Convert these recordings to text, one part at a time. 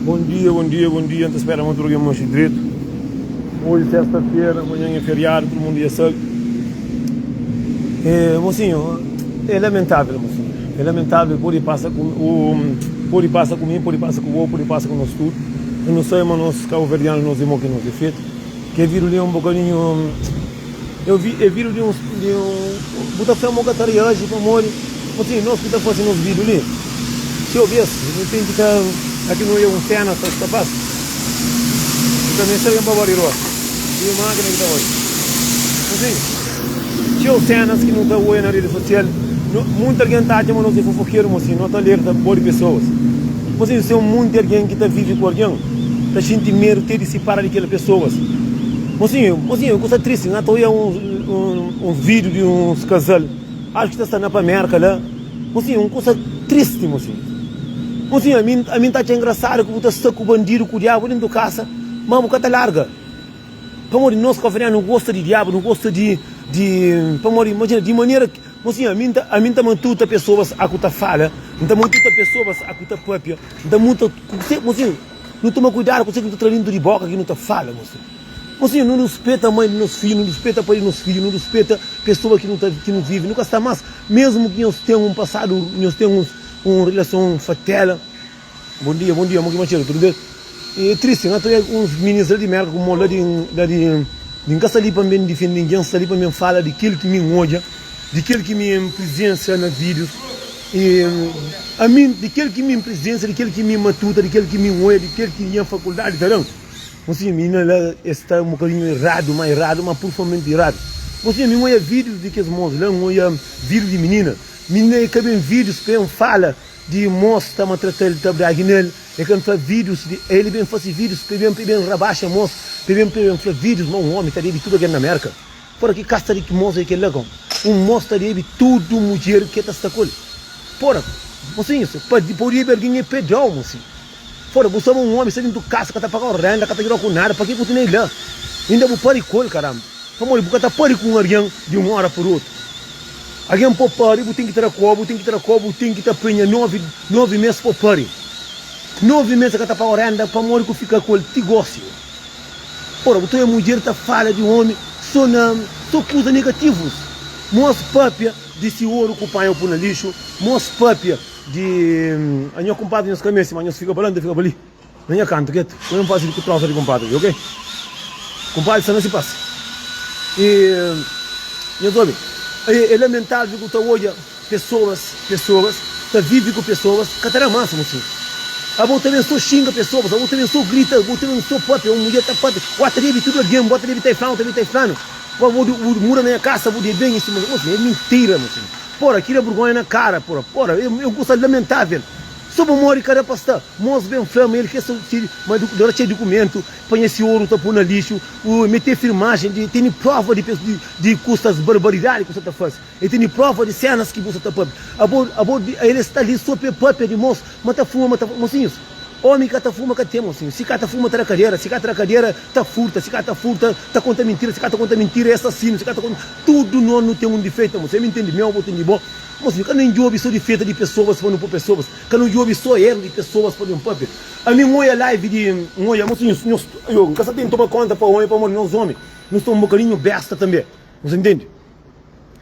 Bom dia, bom dia, bom dia. Antes espera muito programa direito. Hoje é sexta-feira, amanhã é feriado, todo mundo ia sair. Mocinho, é lamentável, mocinho. É lamentável, pode passar com o. Pode passar comigo, pode passar com o outro, pode passar com nós tudo. Eu não sei, mas nós cabo-verdianos, nós irmãos que nos é feito. Que viro ali um bocadinho. Eu viro de um. Botar fé uma catariagem para morrer. Mocinho, nós que estamos fazendo uns vídeos ali. Se eu visse, não tem que estar. Aqui não é um cena, está capaz. Também seria para valer. E uma máquina que está hoje. Assim, se eu cenas que não está hoje na rede social, muita gente está achando que nós é fofoqueiro, assim, não está alerta por pessoas. Assim, se é muita gente que está vive com alguém, está sentindo medo de se separar daquelas pessoas. Assim, eu gosto triste, não estou aí um vídeo de uns casal, acho que está na América lá. Assim, uma coisa triste, assim. Assim, a mim está engraçado que você está com o bandido, com o diabo dentro da casa, mas o cara larga. Para morrer, nós cafrianos não gosta de diabo, não gosta para morrer, imagina, de maneira que, assim, a mim está muito pessoas a que está fala, então muitas pessoas a que está própria, então muito, assim, não toma cuidado com você que está traindo de boca que não está fala, assim, não respeita a mãe dos nossos filhos, não respeita o pai dos nossos filhos, não respeita pessoas que não vivem, nunca está mais, mesmo que nós tenhamos um passado, nós temos uma relação fatela. Bom dia, muito mais tudo bem? É triste, não tem uns meninos de merda como lá de casa ali para mim defender ninguém, ali para mim fala de aquilo que me odia, de aquilo que me presença nos vídeos, e a mim, de aquilo que me presença, de aquilo que me matuta, de aquilo que me odia, de aquilo que minha faculdade, tá? Assim, menina lá está um bocadinho errado, mas profundamente errado. Assim, me odia vídeos de que as moças lá, odia vídeos de menina que vem vídeos que ele fala de moço que está maltratando, está brigando nele, e que ele faz vídeos, ele vem fazer vídeos, ele vem rabaixa moço, ele vem fazer vídeos, mas um homem está de tudo aqui na América. Fora que casta de moço é que ele legal, moço está de tudo mulher que está com ele. Fora, assim, por ir alguém pedão, assim. Fora, você é um homem, você dentro do casa, que está pagando renda, que está girando com nada, para que você nem lá? Ainda vou parar com ele, caramba. Vamos, porque está parar com alguém de uma hora por outra. Alguém pode parar, tem que ter cobo, tem que ter penha 9 meses para parar. 9 meses que está para renda, para morrer que fica com ele, te gosta. Ora, você é mulher, está fala de homem, só coisas negativas. Mostra papia de se ouro que o pai põe no lixo, mostra papia de. A minha compadre nos caminhos, mas fica balando, fica ali. Na minha canto, que eu não faço de troça de compadre, ok? Compadre, isso não se passa. E eu soube. É lamentável que você olha pessoas, você vive com pessoas, que está máximo, assim. A você também só xinga pessoas, a você também só grita, a você também só pode, uma mulher está pode, bota ali tudo alguém, bota ali está flano, também está flano. Mura na minha casa, vou de bem em cima, é mentira, assim. Porra, aquilo é vergonha na cara, porra, eu gosto de lamentável. Só para morrer, cara, pastor, moço bem flama, ele quer mas durante o documento, põe esse ouro, tá pondo no lixo, meter filmagem, tem prova de custas barbaridades que você está fazendo, e tem prova de cenas que você está fazendo. Ele está ali só para de moço, mas está fuma, mocinhos. Homem que está fuma, que tem, mocinho. Se cata fuma, está na cadeira, se cata na cadeira, está furta, se cata furta, está contra mentira, se cata contra mentira, é assassino, se cata contra. Tudo não tem um defeito, moço. Você me entende? Meu avô tem de bom. Moço, que não ouve só defeito de pessoas falando por pessoas, que não ouve só erro de pessoas falando por pessoas. A minha mãe é live de. Olha, mocinho, eu nunca tem que tomar conta para homem, para morrer, nós homens. Nós somos um bocadinho besta também. Você entende?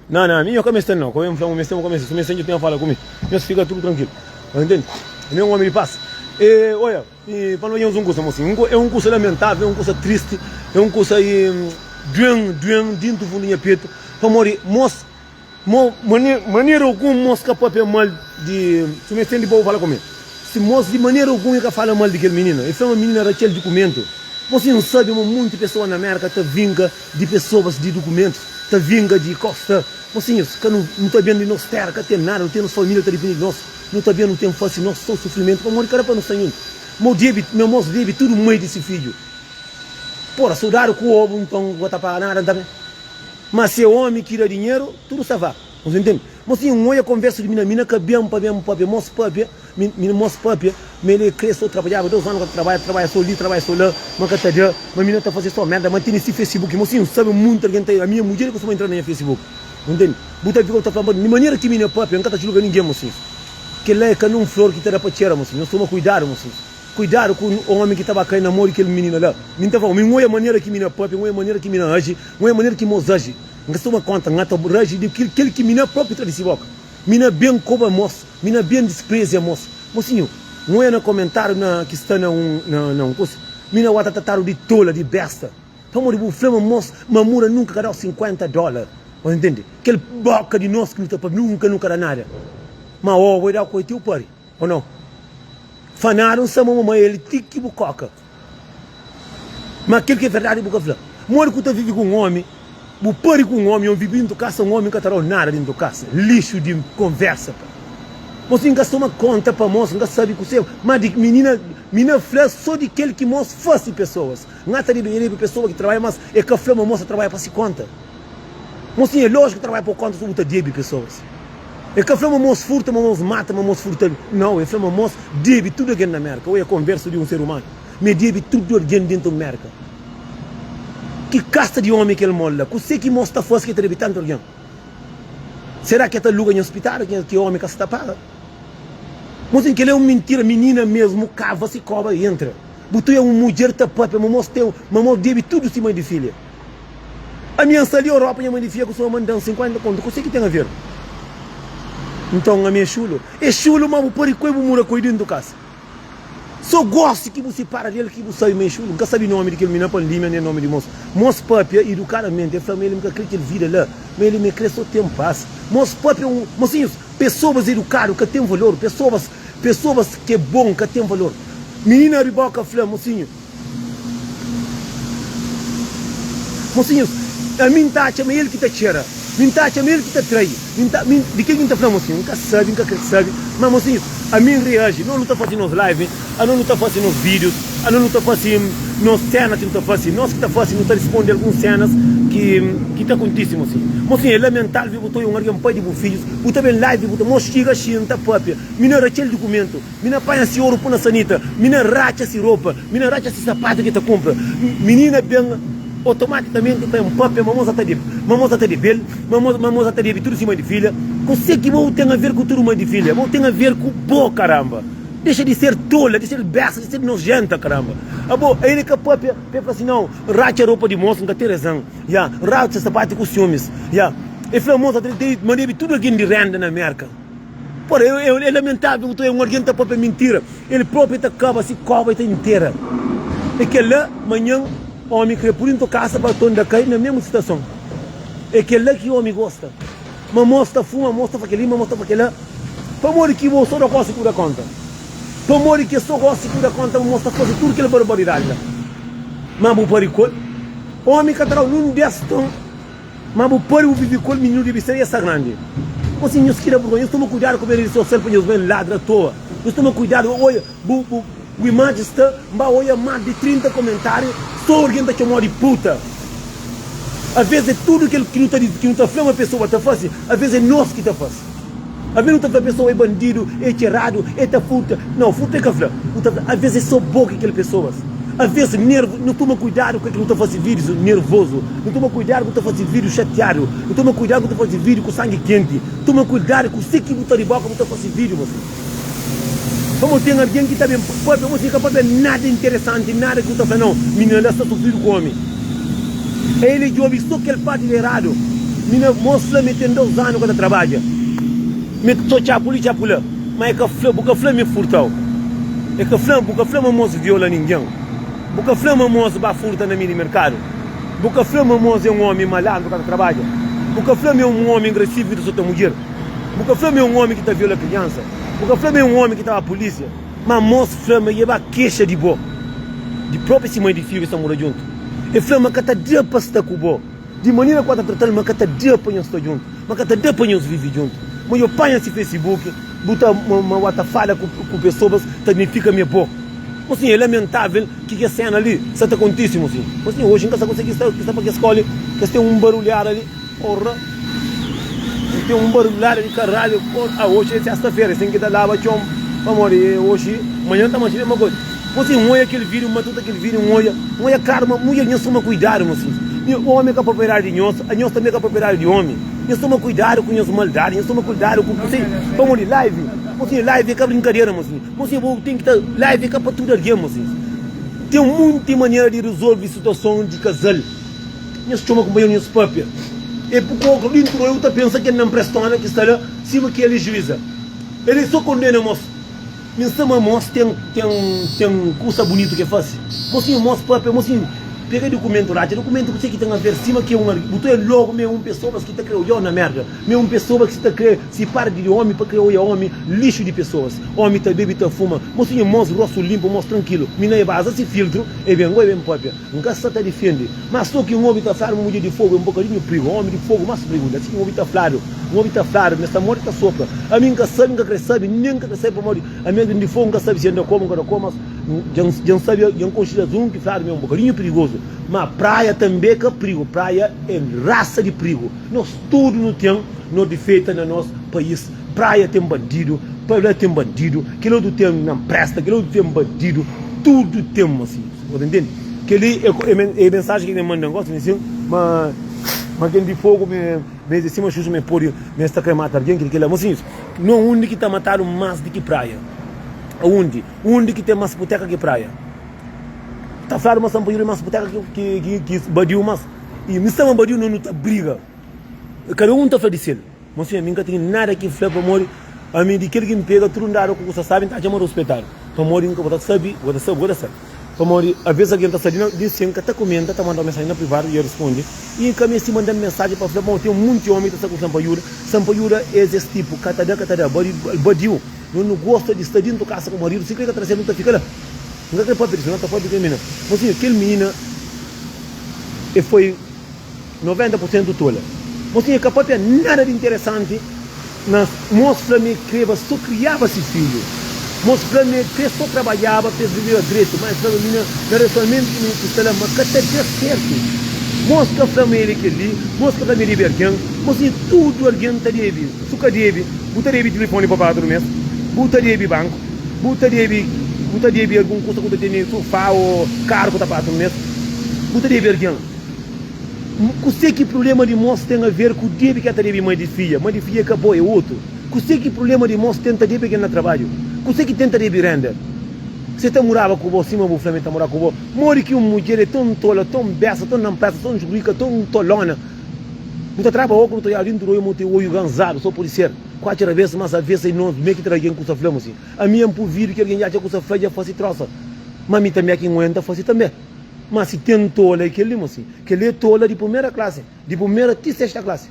Não, a minha cabeça não. Como eu comecei, se me sente, tem a fala comigo. Mas fica tudo tranquilo. Você entende? Meu homem me passa. Olha, para nós é um curso, mocinho. É um curso lamentável, é um curso triste, é um curso aí. Dentro do fundo do peito. Para morrer, moço. Maneira alguma mosca papel mal de. Se me entende, vou falar comigo. Se moço de maneira alguma que fala mal daquele menino, ele foi uma menina daquele documento. Você não sabe, muita pessoa na América está vinga de pessoas de documentos, está vinga de costa. Mocinhos, que não está vendo de nossa terra, que tem nada, não tem nossa família, está dependendo de nós, não está vendo, não tem fácil, nosso só sofrimento, para morrer, cara, para não sair. Meu moço deve tudo meio desse filho. Porra, soldado com o ovo, então, não está para nada, também. Mas se é homem que tira dinheiro, tudo se vai. Você entende? Mas se um olha conversa de mina que bem para moço papia, mas ele cresceu, trabalhava 2 anos que trabalha só ali, trabalha só lá, mas a menina está fazendo só merda, mas tem esse Facebook, mas sim, sabe muita gente, a minha mulher costuma entrar no Facebook, entende? Buta ficou tá falando, de maneira que menina papia, nunca está julgando ninguém, mas sim. Que lá é canum flor que terá para tirar, mas sim, nós tomamos cuidado, mas sim. cuidado com o homem que estava caindo na mão daquele menino lá. Minha avó, não é a maneira que mina própria, não é a maneira que mina age, não é a maneira que nós age. Não se uma conta, não é age daquele que mina própria tradição boca. Mina bem cobra moço, mina bem despreza moço. Mocinho, não é no comentário que está na coisa. Mina wata tataru de tola, de besta. Vamos de flama moço, mamura nunca dá $50. Entende? Aquele boca de nós que nunca dá nada. Mas ó, vai dar o coitio pari, ou não? Fanaram sama mamãe ele tiki bucoca. Mas aquilo que é verdade buca flama. Mora que tu vive com um homem, o pari com um homem, vive dentro de casa, um homem que não nada dentro de casa. Lixo de conversa, pá. Você nunca toma conta para moço, nunca sabe que você, mas de menina flama só de aquele que moço fosse pessoas. Não é de pessoa que trabalha, mas é que a flama moça trabalha para se conta. Mocinho, é lógico que trabalha por conta de debe pessoas. É que a flama moço furta, mas moço mata, mas moço furta. Não, é flama moço debe tudo aqui na América. Ou é a conversa de um ser humano. Mas debe tudo aqui dentro da América. Que casta de homem que ele mola. Que sei que moço está força que deve tanto alguém. Será que está lugar em hospital que o homem que está paga? Mocinho, que ele é uma mentira, menina mesmo, cava, se cobra e entra. Botou é uma mulher tapada, mas moço deve tudo se mãe de filha. A minha sali Europa, minha mãe de filha, que sua mãe dá 50 conto. O que tem a ver? Então a minha chulo. É chulo, mas o paricoio mura cuidando do casa. Só gosto que você para dele, que você sabe meio chulo. Nunca sabe o nome daquele menino, para nem o nome de moço. Moço papia, educadamente, a família nunca crê que ele vira lá. Mas ele me crê só tempo passa. Moço papia, mocinhos, pessoas educadas que têm valor. Pessoas que é bom, que têm valor. Menina riboca, flã, mocinho. Mocinhos, a minha taxa, mas ele que te cheira. Minha taxa, mas ele que te trai. De quem está falando, mocinho? Nunca sabe. Mas, mocinho, a minha reage. Não está fazendo nos lives, não está fazendo nos vídeos, não está fazendo nas cenas que não está fazendo. Nós que está fazendo, não está respondendo algumas cenas que está acontecendo, mocinho. Mocinho, é lamentável, botou um pai de filhos, botou bem live, botou mostiga, chinta, própria. Mina racha o documento, mina panha se ouro por na sanita, mina racha se roupa, mina racha se sapato que te compra. Menina bem automaticamente tem um papel, mamosa está de belo, mamosa está de tudo cima de filha. Você que não tem a ver com tudo mãe de filha, não tem a ver com boa, caramba. Deixa de ser tola, de ser besta, de ser nojenta, caramba. Ele que papel, fala assim, não, racha a roupa de moço, não tem razão. Racha sapato com ciúmes. E fala, moça, mandei tudo aqui de renda na América. Porra, é lamentável, um alguém está papel mentira. Ele próprio está acaba, se cobra, está inteira. E que lá, amanhã, o homem que por dentro da casa para tornar cair na mesma situação. É que lá que o homem gosta. Uma moça fuma, moça para aquele, uma moça para aquele. Para morrer que o só não gosta de cuidar conta. Para morrer que só gosta de cuidar conta, uma moça faz tudo que ele barbaridade. Mas o paricol, o homem que está num destino, mas o pari o vivicol, menino de biceria essa grande. Assim, nós queremos vergonha, nós estamos cuidando com ele social para nos ver ladra à toa. Nós estamos cuidando, olha, o imagem está, olha, mais de 30 comentários, só alguém está chamando de puta. Às vezes é tudo que não está falando a pessoa está fazendo, às vezes é nós que está fazendo. Às vezes não está falando a pessoa é bandido, é tirado, é tá furta. Não, furta é que fala. Às vezes é só boca aquelas pessoas. Às vezes nervo, não toma cuidado com aquilo que não está fazendo vídeos nervoso, não toma cuidado com está fazendo vídeo chateado, não toma cuidado com está fazendo vídeo com sangue quente, toma cuidado com o que está de boca, não está fazendo vídeo, você. Vamos ter alguém que também pode fazer nada interessante, nada que está falando, não, menina, está sofrendo com homem. Ele que ouve só aquele parte de errado, menina, moça, me tem 2 anos quando trabalha, me estou chapula, mas é que a flama me furtou, é que a flama moça viola ninguém, porque a flama moça vai furtar na minha mercado, porque a flama moça é um homem malandro quando trabalha, porque a flama é um homem agressivo de sua mulher, porque a flama é um homem que está viola criança. Porque o Flamengo é um homem que estava a polícia, mas a moça Flamengo ia queixa de boa, de própria mãe de filho que estão morando junto. E Flamengo que está de para estar com boa, de maneira que está tratando, mas que está de para estar junto, mas que está de para viver junto. Mas eu ponho esse Facebook, botar uma outra fala com pessoas, significa minha boa. Assim, é lamentável que a cena ali está acontecendo assim. Assim, hoje em casa consegue estar para a escola, que tem um barulhar ali, porra. Tem um barulho de caralho, hoje é sexta-feira, tem que dar lava chão, vamos hoje, amanhã está mais uma coisa. Você olha aquele vídeo, matuta aquele vídeo, olha karma, mulher, nós toma cuidado, moços. O homem é propriedade de nós, a nós também é propriedade de homem. Nós toma cuidado com as maldades, nós toma cuidado com você. Vamos de live, mocinho, live é que brincadeira, mocinho. Mocinho, tem que estar live é que para tudo alguém, mocinho. Tem muita maneira de resolver situação de casal. Minha chama com banho nesse papel. E por pouco, eu estou pensando que não presta que está lá, cima que ele é juíza. Ele só condena, moço. Minha sama, moço, tem coisa bonita que faz. Mocinho, moço, papel, mocinho. Pega documento lá, documento que tem a ver cima que é botou logo mesmo pessoas que está criando na merda, mesmo pessoas que está criando se para de homem para criar homem lixo de pessoas, homem tá bebe tá fuma, mocinho mos rosto limpo, mos tranquilo, mina é base se filtro, e bem goi bem papel, nunca se tá defende, mas só que um homem tá falando mulher de fogo, um bocadinho perigo, homem de fogo mais perigo, assim um homem tá flaro, mas tá morto tá sopra, a mim nunca sabe, nunca sabe, nunca sabe para morrer, a minha de fogo nunca sabe se anda como, já sabe, já considera um que flaro mesmo um bocadinho perigoso. Mas praia também que é perigo, praia é raça de perigo. Nós tudo não temos, não defeita no nosso país. Praia tem bandido, praia tem bandido, aquele outro tem não presta, aquele outro tem bandido, tudo temos assim, entende? Aquele é mensagem que me mandam, gosto assim, mas quem de fogo me diz cima xuxa me pode me está querendo matar alguém que ele é assim, não onde que está matando mais do que praia, onde que tem mais boteca que praia. Tá falando mas sampo mas boteca que badiu mas e me estava badiu não tá briga. Cada tá falando de ele. Mas eu nunca tenho nada que falar para morrer. A mim de que me pega tudo andar com você sabe tá chamando hospital. Para morrer nunca vou saber, vou saber. Para morrer a vez alguém tá saindo disse que tá comendo, tá mandando mensagem na privada e eu respondi. E caminho se mandando mensagem para falar, tem um monte de homem que tá com Sampaioura é esse tipo, catada, badiu. Não gosta de estar dentro da casa com o marido, se quer trazer não tá fica lá. Não é para não está fora de menina. Mas sim, aquele menina foi 90% tola. Mas sim, capaz de nada de interessante. Mostra-me que só criava esse filho. Mostra-me que só trabalhava, fez viver a direito. Mas a menina, na relacionamento que está lá, mas que está certo. Mostra-me ele que ali, mostra-me ele bergão. Mas sim, tudo alguém está deve. Suca deve, buta deve telefone para pagar mês, buta deve banco, buta deve algum custo que tem sofá ou carro que tá pagando mesmo. Buta deve alguém. Você que problema de moço tem a ver com o deve que deve mãe de filha acabou é outro. Você que problema de moço tenta deve que na trabalho. Você que tenta deve render. Você tá morava com você, cima do Flamengo tá morando com você. Mori que uma mulher é tão tola, tão besta, tão não presta, tão rica, tão tolona. Muita trabalho com o ali dentro eu montei o olho ganzado, sou policial. Quatro vezes, mas a vez aí não meio que traguei com o flama assim. A minha por vir que alguém já tinha com o flama já fosse troça. Mas mim também aqui não entra fosse também. Mas se tem tola aí que ele assim, que ele é tola de primeira classe, de primeira até sexta classe.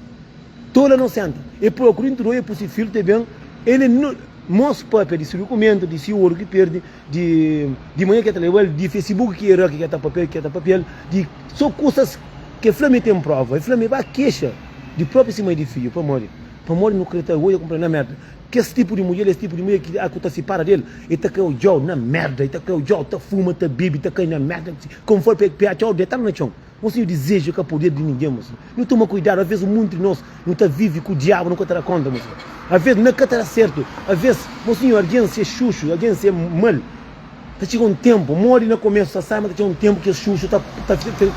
Tola não senta. E procura dentro eu possível filho também. Ele não mostra papel de se documento, de se ouro que perde, de manhã que tá legal, de Facebook que era que tá papel, de só coisas que flama tem prova. E flama vai queixa de próprio cima de filho para morrer. Para morrer no creta hoje comprar na merda. Que esse tipo de mulher que a conta se para dele, e tá que o Joe na merda, e tá que o Joe tá fuma, tá bebe, tá caindo na merda, conforme pega tchau, detalhe no chão. Você deseja que a poder de ninguém, moço. Não toma cuidado, às vezes o mundo de nós não tá vive com o diabo, nunca terá conta, moço. Às vezes não terá certo, às vezes, mocinho, alguém se é xuxo, alguém se é mal. Tá chegando um tempo, morre no começo, sabe, mas tá chegando um tempo que o xuxo tá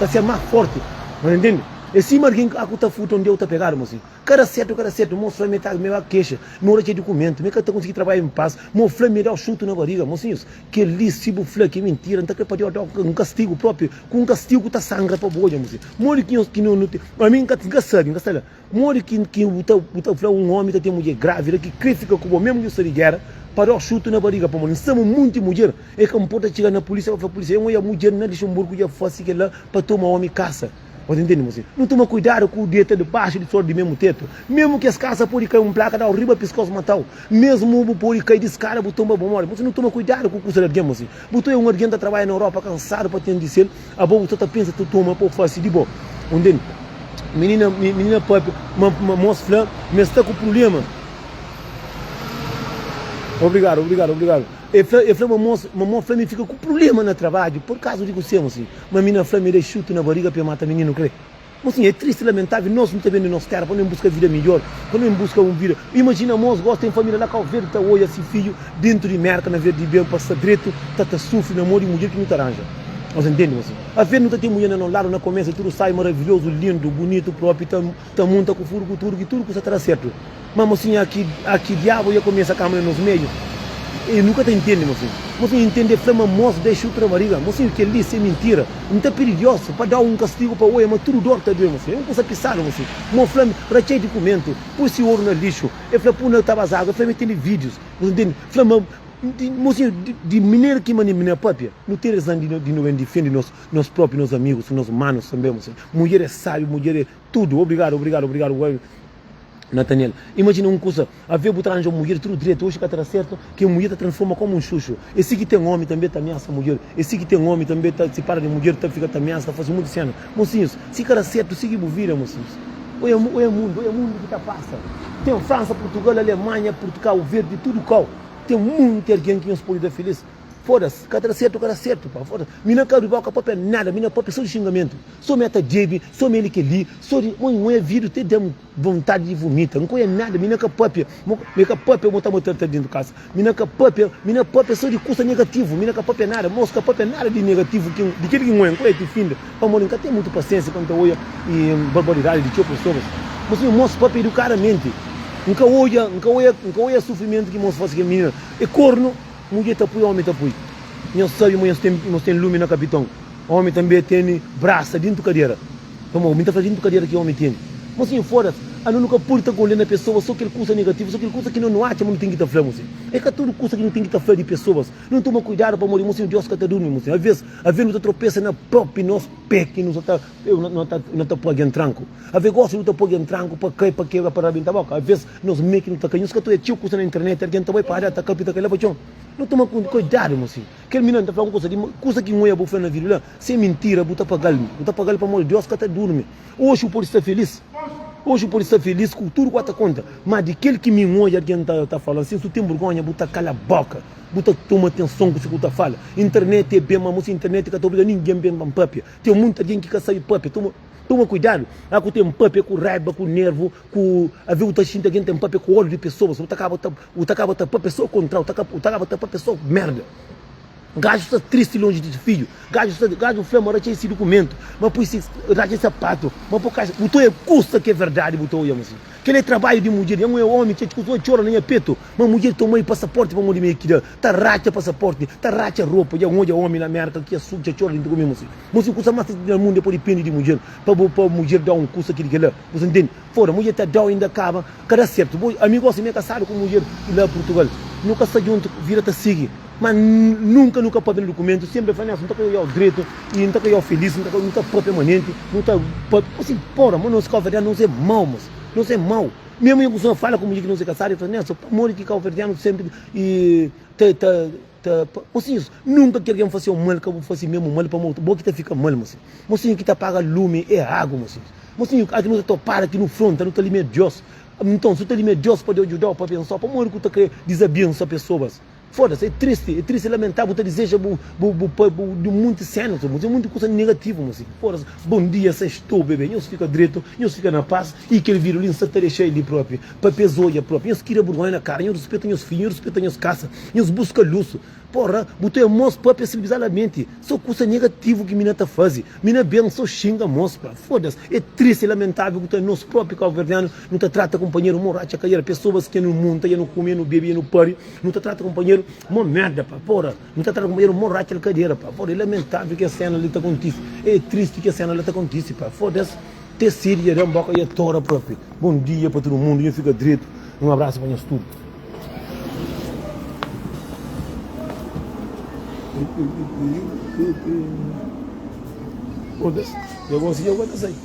sendo mais forte, não entende? E se alguém a conta futa onde eu tá pegado, moço. Cara certo, mostra me tá meio a queixa, me hora de documento, me que tá conseguindo trabalhar em paz, mostra me dá o chute na barriga, mocinhos. Que lixo, flã, que mentira, não tá que pode dar um castigo próprio, com um castigo tá sangra para boa, moço. Morre que não tem, a mim que sabe, morre que um homem tem mulher grávida que fica com o mesmo que se guerra. Para o chute na barriga, para morrer. Estamos muito mulher. É que pode chegar na polícia, para a polícia, eu ia mulher na Luxemburgo, ia fazer que lá para tomar homem caça. Entende, moço? Não toma cuidado com o dedo de baixo de sorte do mesmo teto. Mesmo que as casas podem cair um placa, dá o riba pescoço matar. Mesmo o pode cair descara, botou uma bomba. Você não toma cuidado com o curso de alguém, moço. Botou um alguém que trabalha na Europa, cansado para ter de ser. A boa, você pensa, tu toma, pô, faz de boa. Entende? Menina, uma moça flã, mas está com problema. Obrigado. E uma moça flame fica com problema no trabalho, por causa de você, assim. Uma menina flame dá chute na barriga para matar menino, crê. Mas assim, é triste, lamentável, nós não estamos vendo nossa terra, para não buscar vida melhor, para não buscar uma vida. Imagina, moço, gosta de família lá, que ao ver, tá olha esse filho, dentro de merda, na verdade, bem, passa direito, tá sofre, namoro e mulher que não te arranja. Nós entendemos assim. A ver, não tem mulher no lado, na começa, tudo sai maravilhoso, lindo, bonito, próprio, tá monta com furo, com tudo que está certo. Mas assim, aqui diabo ia começar a câmera nos meios. E nunca te entende, moço. Moço, entende, flama moço, deixa outra barriga. Moço, que ali isso é mentira. Não está perigoso para dar um castigo para o oi, mas tudo dor está doendo, moço. É uma coisa pisada, moço. Moço, flama, para cheio de documento, pôs esse ouro no lixo. Eu falei, pô, não estava água, flama, tem vídeos. Você entende? Flama, moço, de maneira que maneira própria. Não tem razão de não defender nós próprios, nossos amigos, nossos manos também, moço. Mulher é sábio, mulher é tudo. Obrigado. Nathaniel, imagina uma coisa, a ver botar uma mulher tudo direito, hoje que está certo, que a mulher está transforma como um xuxo. Esse que tem homem também está ameaça a mulher, esse que tem homem também está se para de mulher, fica ameaça, está fazendo muito cena. Mocinhos, se cara certo, siga vira, mocinhos. Olha o mundo que está passa. Tem França, Portugal, Alemanha, Portugal, Verde, tudo qual. Tem muito alguém que nos pode dar feliz. Foda-se, cara certo, pá, foda-se. Mina quer rival, com é nada, mina pop é só de xingamento. Só meta Jabe, só me ele que li, só de, não é vídeo, tem vontade de vomitar, não é nada, mina que pop, eu botar dentro de casa. Mina pop é só de curso negativo, mina que pop é nada, moça que pop é nada de negativo, de que não é, que finda. Para morar, nunca tem muita paciência quando olha e barbaridade de tipo pessoas. Mas o moço pop educadamente, nunca olha sofrimento que moço faz que a menina. É corno. Mulher está apoio, homem está apoio. Nós sabemos que nós temos lume na capitão. O homem também tem braça dentro da cadeira. Então, o homem está fazendo cadeira que o homem tem. Mas assim, fora, a nunca purta com a pessoa, só aquele curso negativo, só aquele curso que não acha, mas não tem que estar falando. É que tudo curso que não tem que estar falando de pessoas. Não toma cuidado para morrer, mas Deus que está dormindo. Às vezes, não tropeça na própria nosso pé, que não está pôr em tranco. Às vezes, gosta de não pôr em tranco para cair, para quebrar, para arrebentar a boca. Às vezes, nós meio que não está caindo. Os que tu é tio, curso na internet, alguém está para está capita, que leva chão. Não toma cuidado, moço. Aquele menino está falando coisa que não é boa na vida. Se é mentira, bota para galho para morrer. Deus que está dormindo. Hoje o povo está feliz. Hoje o povo está feliz com tudo que está conta. Mas daquele que me olha, alguém está falando assim, se tu tem vergonha, bota cala a boca. Bota toma atenção com o que tu fala. Internet é bem, mas internet que está obrigando ninguém bem para papia. Tem muita gente que quer sair papia. Toma cuidado. Aqui tem papia com raiva, com nervo, com a ver o tachinho alguém tem papia com olho de pessoas. O acaba de papia só contrário, o acaba de papia só merda. Gajo está triste longe de filho. Gajo flama, racha esse documento. Mas por isso, racha esse sapato. Mas por causa, botou é custa que é verdade, botou eu assim. Aquele é trabalho de mulher, não é homem, que chora nem é peto. Mas mulher toma aí passaporte para mulher que dá. Tá racha passaporte, tá racha roupa. E é homem na América que é suja, chora dentro comigo assim. Mas se custa mais do mundo depois depende de mulher. Para mulher dar um custo que lá. Você entende? Fora, mulher tá dando ainda acaba. Cada certo. Amigo assim, é casado com mulher lá em Portugal. Nunca sai junto, vira-te seguir. Mas nunca pode ver documento, sempre fala assim, não está com o direito, e não está com o feliz, não está permanente, não está, assim, porra, mas não se calverdiano, não é mau, mas, não é mau. Mesmo eu pessoa fala comigo que não se casar, eu falo, não, só amor que calverdiano sempre, e, assim, nunca que alguém faça um mal, que eu faça mesmo mal para o outro, bom que fica mal, mas, assim, que paga lume, é água, mas, assim, aqui não está para aqui no front, não está ali meio Deus, então, se está ali meio Deus pode ajudar, para pensar, para morrer que está querendo desabençoar pessoas. Foda-se, é triste, lamentável, você deseja do muito cena, é muita coisa negativa, mas foda-se, bom dia, sextou, bebê, eu fica direito, eu fica na paz, e aquele vírus, ele está cheio de próprio, para pesoia próprio, eu queria vergonha na cara, eu respeito meus filhos, eu respeito minhas casas, eu busco luxo, porra, botei a moça própria civilizadamente, só coisa negativa que mina está fazendo, mina bem, só xinga a moça, foda-se, é triste, lamentável, que o nosso próprio calverdiano não te trata companheiro, morracha, cair, pessoas que não montam, não comem, não bebem, não parem, não te trata companheiro, uma merda, pá, porra, não está trazendo companheiro, morrer aquela cadeira, pá, porra, é lamentável que a cena ali está acontecendo, é triste que a cena ali está acontecendo, pá, foda-se, ter Síria, Ramboca e a Tora própria. Bom dia para todo mundo, eu fico direito, um abraço para nós tudo. Foda-se, eu vou sair.